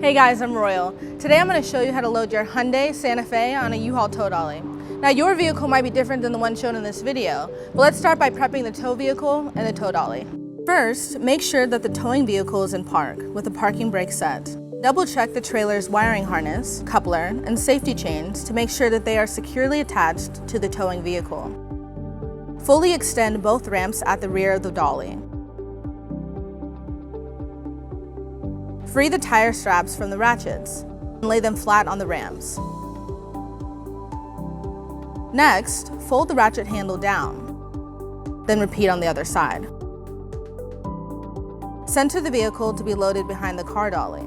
Hey guys, I'm Royal. Today I'm going to show you how to load your Hyundai Santa Fe on a U-Haul Tow Dolly. Now your vehicle might be different than the one shown in this video, but let's start by prepping the tow vehicle and the tow dolly. First, make sure that the towing vehicle is in park with the parking brake set. Double check the trailer's wiring harness, coupler, and safety chains to make sure that they are securely attached to the towing vehicle. Fully extend both ramps at the rear of the dolly. Free the tire straps from the ratchets and lay them flat on the ramps. Next, fold the ratchet handle down, then repeat on the other side. Center the vehicle to be loaded behind the car dolly.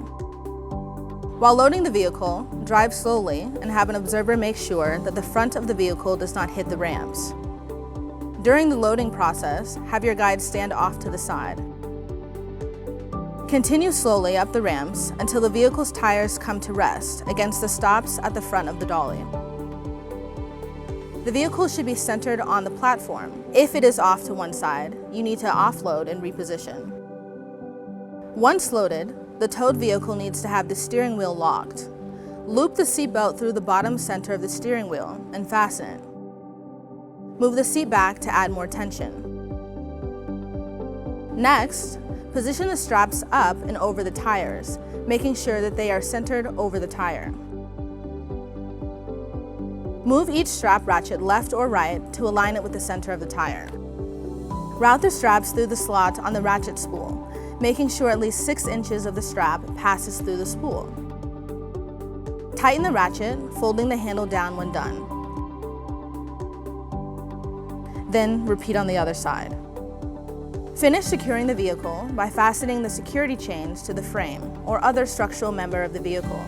While loading the vehicle, drive slowly and have an observer make sure that the front of the vehicle does not hit the ramps. During the loading process, have your guide stand off to the side. Continue slowly up the ramps until the vehicle's tires come to rest against the stops at the front of the dolly. The vehicle should be centered on the platform. If it is off to one side, you need to offload and reposition. Once loaded, the towed vehicle needs to have the steering wheel locked. Loop the seat belt through the bottom center of the steering wheel and fasten it. Move the seat back to add more tension. Next, position the straps up and over the tires, making sure that they are centered over the tire. Move each strap ratchet left or right to align it with the center of the tire. Route the straps through the slot on the ratchet spool, making sure at least 6 inches of the strap passes through the spool. Tighten the ratchet, folding the handle down when done. Then repeat on the other side. Finish securing the vehicle by fastening the security chains to the frame or other structural member of the vehicle.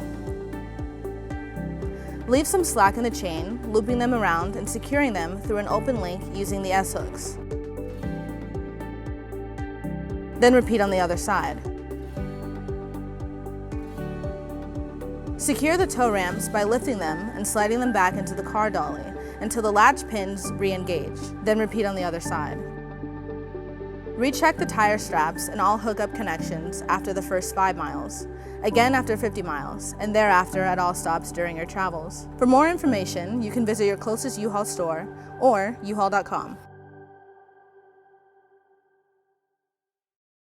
Leave some slack in the chain, looping them around and securing them through an open link using the S-hooks. Then repeat on the other side. Secure the tow ramps by lifting them and sliding them back into the car dolly until the latch pins re-engage. Then repeat on the other side. Recheck the tire straps and all hookup connections after the first 5 miles, again after 50 miles, and thereafter at all stops during your travels. For more information, you can visit your closest U-Haul store or uhaul.com.